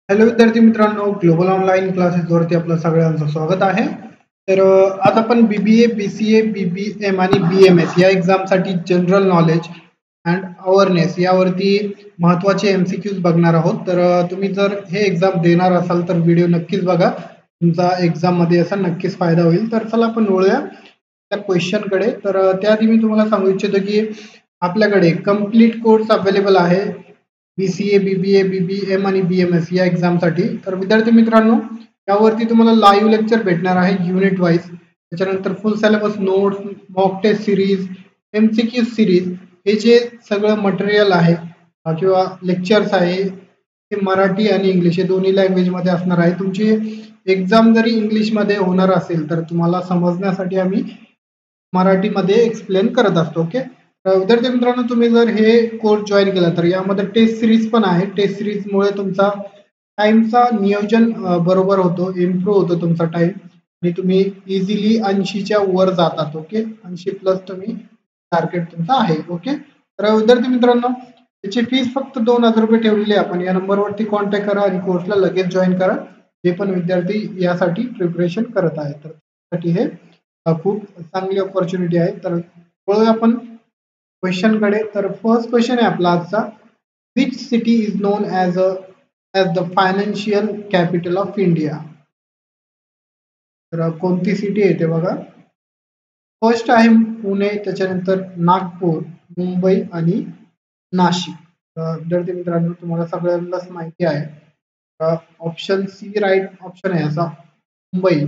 Hello विद्यार्थी मित्रांनो, global online क्लासेसवरती आपलं सगळ्यांचं स्वागत आहे. तर आज आपण BBA, BCA, BBM आणि BMS या एक्झामसाठी जनरल नॉलेज अँड अवेअरनेस यावरती महत्त्वाचे MCQs बघणार आहोत. तर तुम्ही जर हे एक्झाम देणार असाल तर व्हिडिओ नक्कीच बघा. तुमचा एक्झाममध्ये असा नक्कीच फायदा होईल. तर चला आपण वळूया त्या क्वेश्चनकडे. तर त्याआधी मी तुम्हाला सांगू इच्छितो की आपल्याकडे कंप्लीट कोर्स अवेलेबल आहे BCA, BBA, BBM आणि BMS या एक्झामसाठी. तर विद्यार्थी मित्रांनो, यावरती तुम्हाला लाईव्ह लेक्चर भेटणार आहे युनिट वाईज. त्याच्यानंतर full syllabus notes, mock test series, MCQ series हे जे सगळं मटेरियल आहे किंवा लेक्चर्स आहे ते मराठी आणि इंग्लिश हे दोन्ही लँग्वेजमध्ये असणार आहे. तुमची एक्झाम जरी इंग्लिशमध्ये होणार असेल तर तुम्हाला समजण्यासाठी आम्ही मराठीमध्ये एक्सप्लेन करत असतो. ओके. विद्यार्थी मित्रांनो, तुम्ही जर हे कोर्स जॉईन केला तर यामध्ये टेस्ट सिरीज पण आहे. टेस्ट सिरीजमुळे तुमचा टाइमचा नियोजन बरोबर होतो, इम्प्रूव्ह होतो तुमचा टाइम आणि तुम्ही इझिली 80च्या वर जातात. ओके. 80 प्लस तुम्ही टार्गेट तुमचा आहे. ओके. तर विद्यार्थी मित्रांनो, त्याची फीस फक्त 2000 रुपये ठेवलेली आहे. आपण या नंबरवरती कॉन्टॅक्ट करा आणि कोर्सला लगेच जॉईन करा. जे पण विद्यार्थी यासाठी प्रिपरेशन करत आहेत तर त्यासाठी हे खूप चांगली ऑपॉर्च्युनिटी आहे. तर वळूया आपण क्वेश्चनकडे. तर फर्स्ट क्वेश्चन आहे आपला आजचा. Which city is non as the financial capital of India? तर कोणती सिटी आहे ते बघा. फर्स्ट आहे पुणे, त्याच्यानंतर नागपूर, मुंबई आणि नाशिक. विद्यार्थी मित्रांनो, तुम्हाला सगळ्यांनाच माहिती आहे ऑप्शन सी राईट ऑप्शन आहे असा. मुंबई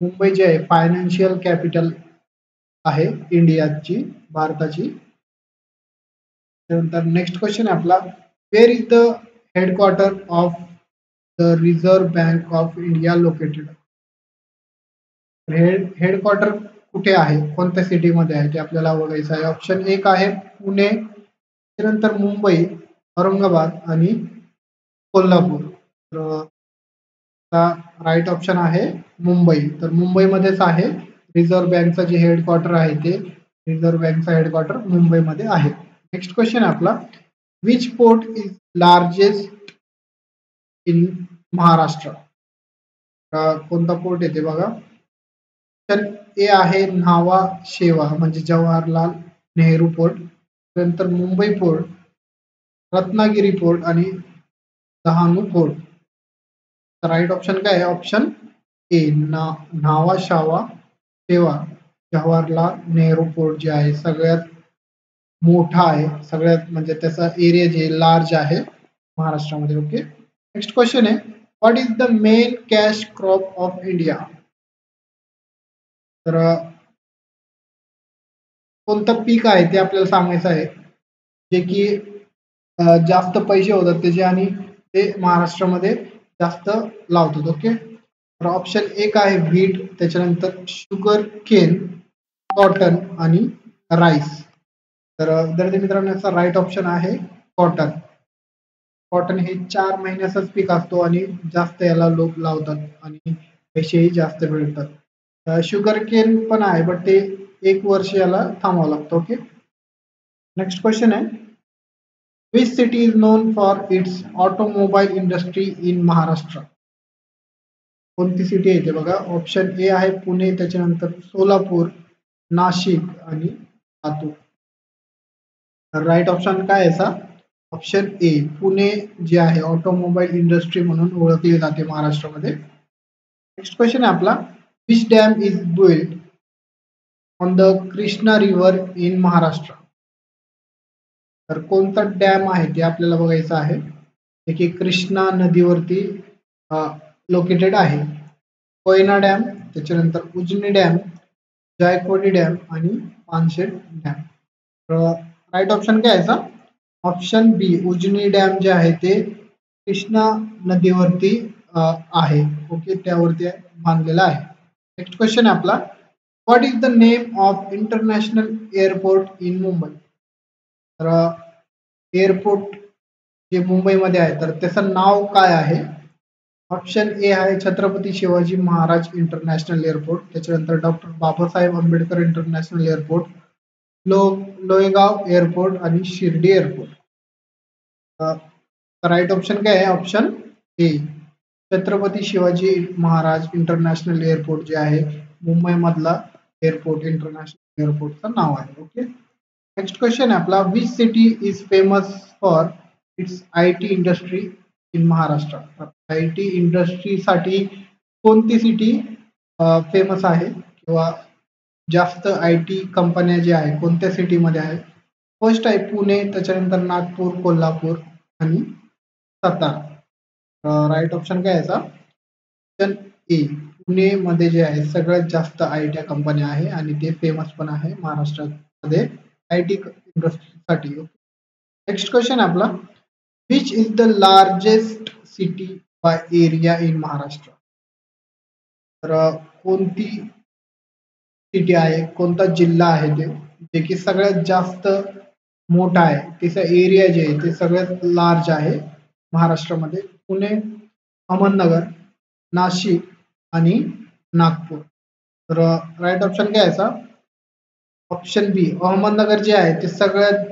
मुंबई जे आहे फायनान्शियल कॅपिटल आहे इंडियाची, भारताची. त्यानंतर नेक्स्ट क्वेश्चन आहे आपला. Where is the headquarter of the reserve bank of India located? Headquarter कुठे आहे, कोणत्या सिटीमध्ये आहे ते आपल्याला बघायचं आहे. ऑप्शन एक आहे पुणे, त्यानंतर मुंबई, औरंगाबाद आणि कोल्हापूर. तर राईट ऑप्शन आहे मुंबई. तर मुंबईमध्येच आहे रिझर्व्ह बँकचं जे हेडक्वार्टर आहे ते. रिझर्व्ह बँकचा हेडक्वार्टर मुंबईमध्ये आहे. नेक्स्ट क्वेश्चन आहे आपला. Which port is largest in Maharashtra? कोणता पोर्ट येते बघा. ऑप्शन ए आहे न्हावा शेवा म्हणजे जवाहरलाल नेहरू पोर्ट, त्यानंतर मुंबई पोर्ट, रत्नागिरी पोर्ट आणि डहाणू पोर्ट. राईट ऑप्शन काय आहे? Option a Nhava Sheva Jawaharlal Nehru port जे आहे सगळ्यात मोठा आहे, सगळ्यात म्हणजे त्याचा एरिया जे लार्ज आहे महाराष्ट्रामध्ये. ओके. नेक्स्ट क्वेश्चन आहे. What is the main cash crop of India? तर कोणतं पीक आहे ते आपल्याला सांगायचं आहे जे की जास्त पैसे होतात त्याचे आणि ते महाराष्ट्रामध्ये जास्त लावतात. ओके. तर ऑप्शन एक आहे व्हीट, त्याच्यानंतर शुगर केन, कॉटन आणि राईस. तर विद्यार्थी मित्रांनो, याचा राईट ऑप्शन आहे कॉटन. कॉटन हे 4 महिन्याचाच पीक असतो आणि जास्त याला लोक लावतात आणि पैसेही जास्त मिळतात. शुगर केन पण आहे बट ते 1 वर्ष याला थांबावं लागतं. ओके. नेक्स्ट क्वेश्चन आहे. Which city is non for its automobile industry in Maharashtra? कोणती सिटी आहे ते बघा. ऑप्शन ए आहे पुणे, त्याच्यानंतर सोलापूर, नाशिक आणि लातूर. राईट ऑप्शन काय आहे याचा? ऑप्शन ए पुणे जे आहे ऑटोमोबाईल इंडस्ट्री म्हणून ओळखली जाते महाराष्ट्रामध्ये. नेक्स्ट क्वेश्चन आहे आपला. Which dam is built on the Krishna river in Maharashtra? तर कोणता डॅम आहे ते आपल्याला बघायचं आहे जे की कृष्णा नदीवरती लोकेटेड आहे. कोयना डॅम, त्याच्यानंतर उजनी डॅम, जायकवाडी डॅम आणि पानशेत डॅम. राईट ऑप्शन काय याचा? ऑप्शन बी उजनी डॅम जे आहे ते कृष्णा नदीवरती आहे. ओके. त्यावरती बांधलेला आहे. नेक्स्ट क्वेश्चन आहे आपला. What is the name of international airport in Mumbai? तर एअरपोर्ट जे मुंबईमध्ये आहे तर त्याचं नाव काय आहे? ऑप्शन ए आहे छत्रपती शिवाजी महाराज इंटरनॅशनल एअरपोर्ट, त्याच्यानंतर doctor Babasaheb Ambedkar international airport, Lohegaon airport आणि शिर्डी एअरपोर्ट. राईट ऑप्शन काय आहे? Option A Chhatrapati Shivaji Maharaj international airport जे आहे मुंबई मधला एअरपोर्ट इंटरनॅशनल एअरपोर्टचं नाव आहे. ओके, नेक्स्ट क्वेश्चन आहे आपला, which city is famous for its IT industry in Maharashtra. IT इंडस्ट्रीसाठी कोणती सिटी फेमस आहे किंवा जास्त IT कंपन्या ज्या आहे कोणत्या सिटीमध्ये आहे? फर्स्ट आहे पुणे, त्याच्यानंतर नागपूर, कोल्हापूर आणि सातारा. राईट ऑप्शन काय याचा? ऑप्शन ए, पुणे मध्ये जे आहे सगळ्यात जास्त IT कंपन्या आहे आणि ते फेमस पण आहे महाराष्ट्रामध्ये IT इंडस्ट्रीसाठी. नेक्स्ट क्वेश्चन आपला, which is the largest city by area in Maharashtra. तर कोणती सिटी आहे, कोणता जिल्हा आहे ते जे की सगळ्यात जास्त मोठा आहे, त्याचा एरिया जे आहे ते सगळ्यात लार्ज आहे महाराष्ट्रामध्ये? पुणे, अहमदनगर, नाशिक आणि नागपूर. तर राईट ऑप्शन काय याचा? ऑप्शन बी, अहमदनगर जे आहे ते सगळ्यात,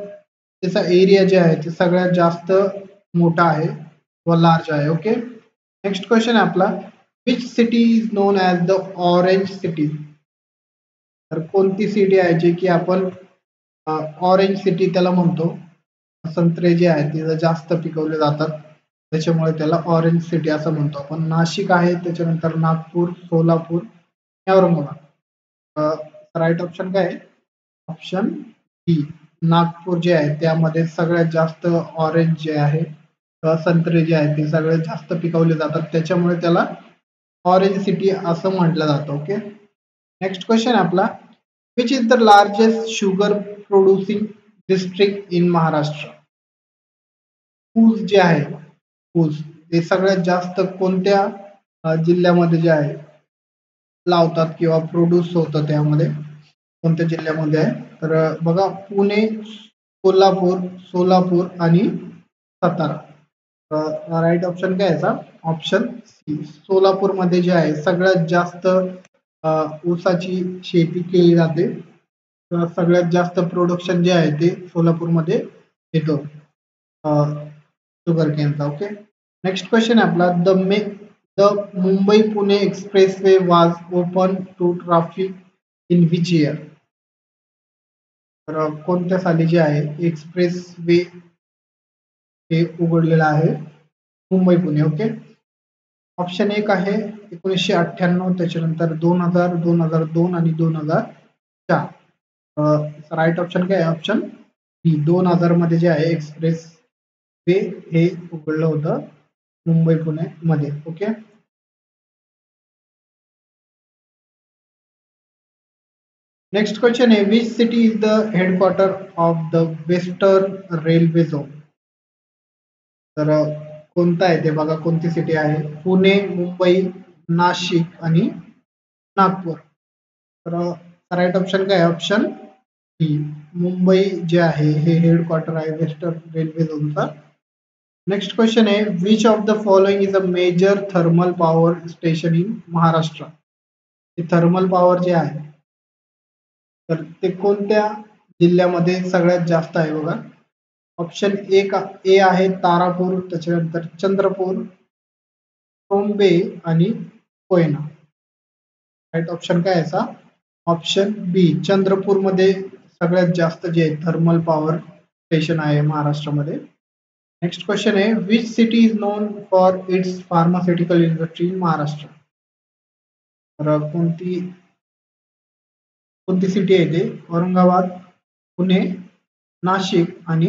त्याचा एरिया जे आहे ते सगळ्यात जास्त मोठा आहे व लार्ज आहे. ओके, नेक्स्ट क्वेश्चन आहे आपला, which city is non as the orange city. तर कोणती सिटी आहे जे की आपण ऑरेंज सिटी त्याला म्हणतो? संत्रे जे आहेत ते जास्त पिकवले जातात त्याच्यामुळे त्याला ऑरेंज सिटी असं म्हणतो आपण. नाशिक आहे, त्याच्यानंतर नागपूर, सोलापूर, औरंगाबाद. राईट ऑप्शन काय आहे? ऑप्शन बी, नागपूर जे आहे त्यामध्ये सगळ्यात जास्त ऑरेंज जे आहे संत्रे जे आहेत ते सगळ्यात जास्त पिकवले जातात त्याच्यामुळे त्याला ऑरेंज सिटी असं म्हटलं जातं. ओके, नेक्स्ट क्वेश्चन आपला, which is the largest sugar producing district in Maharashtra. ऊस जे आहे, ऊस हे सगळ्यात जास्त कोणत्या जिल्ह्यामध्ये जे आहे लावतात किंवा प्रोड्यूस होतं त्यामध्ये कोणत्या जिल्ह्यामध्ये आहे? तर बघा, पुणे, कोल्हापूर, सोलापूर आणि सातारा. राईट ऑप्शन काय याचा? ऑप्शन सी, सोलापूरमध्ये जे आहे सगळ्यात जास्त ऊसाची शेती केली जाते. सगळ्यात जास्त प्रोडक्शन जे आहे ते सोलापूरमध्ये येतो शुगर केनचा. ओके, नेक्स्ट क्वेश्चन आहे आपला, the Mumbai Pune expressway was open to traffic in which year. तर कोणत्या साली जे आहे एक्सप्रेस वे हे उघडलेलं आहे मुंबई पुणे. ओके, ऑप्शन एक आहे 1998, त्याच्यानंतर 2000, 2002 आणि 2004. राईट ऑप्शन काय आहे? ऑप्शन बी, 2000 मध्ये जे आहे एक्सप्रेस वे हे उघडलं होतं मुंबई पुणे मध्ये. ओके, नेक्स्ट क्वेश्चन आहे, which city is the headquarter of the western railway zone. तर कोणता आहे ते बघा, कोणती सिटी आहे? पुणे, मुंबई, नाशिक आणि नागपूर. तर राईट ऑप्शन काय आहे? ऑप्शन बी, मुंबई जे आहे हे हेडक्वार्टर आहे वेस्टर्न रेल्वे झोनचा. नेक्स्ट क्वेश्चन आहे, which of the following is a major thermal power station in Maharashtra. Thermal power जे आहे तर ते कोणत्या जिल्ह्यामध्ये सगळ्यात जास्त आहे बघा? ऑप्शन ए आहे तारापूर, त्याच्यानंतर चंद्रपूर, ट्रोंबे आणि कोयना. राईट ऑप्शन काय याचा? ऑप्शन बी, चंद्रपूरमध्ये सगळ्यात जास्त जे थर्मल पॉवर स्टेशन आहे महाराष्ट्रामध्ये. नेक्स्ट क्वेश्चन आहे, which city is non for its pharmaceutical industry in Maharashtra. तर कोणती सिटी आहे ते? औरंगाबाद, पुणे, नाशिक आणि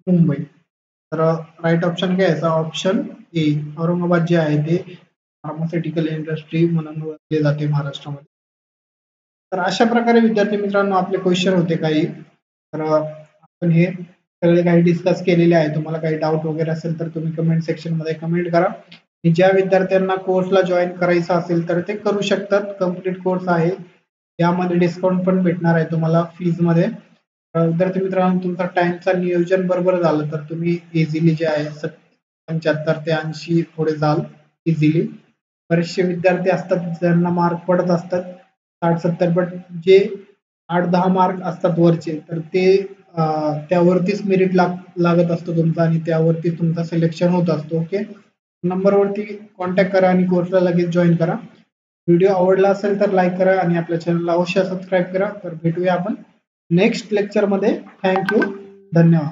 मुंबई. तर राईट ऑप्शन काय याचा? ऑप्शन ए, औरंगाबाद जे आहे ते फार्मास्युटिकल इंडस्ट्री म्हणून ओळखले जाते महाराष्ट्रामध्ये. तर अशा प्रकारे विद्यार्थी मित्रांनो आपले क्वेश्चन होते काही. तर आपण हे सगळे काही डिस्कस केलेले आहे. तुम्हाला काही डाऊट वगैरे असेल तर तुम्ही कमेंट सेक्शन मध्ये कमेंट करा. ज्या विद्यार्थ्यांना कोर्सला जॉईन करायचं असेल तर ते करू शकतात. कम्प्लीट कोर्स आहे, यामध्ये डिस्काउंट पण भेटणार आहे तुम्हाला फीज मध्ये. विद्यार्थी मित्रांनो, तुमचा टाइमचा नियोजन बरोबर झालं तर तुम्ही इझिली जे आहे 75 ते 80 पुढे जाल इझिली. बरेचसे विद्यार्थी असतात ज्यांना मार्क पडत असतात 60-70, बट जे 8-10 मार्क असतात वरचे तर ते त्यावरतीच मेरिट लागत असतो तुमचं आणि त्यावरती तुमचं सिलेक्शन होत असतो. ओके, नंबरवरती कॉन्टॅक्ट करा आणि कोर्सला लगेच जॉईन करा. व्हिडिओ आवडला असेल तर लाईक करा आणि आपल्या चॅनलला अवश्य सबस्क्राईब करा. तर भेटूया आपण नेक्स्ट लेक्चरमध्ये. थँक्यू. धन्यवाद.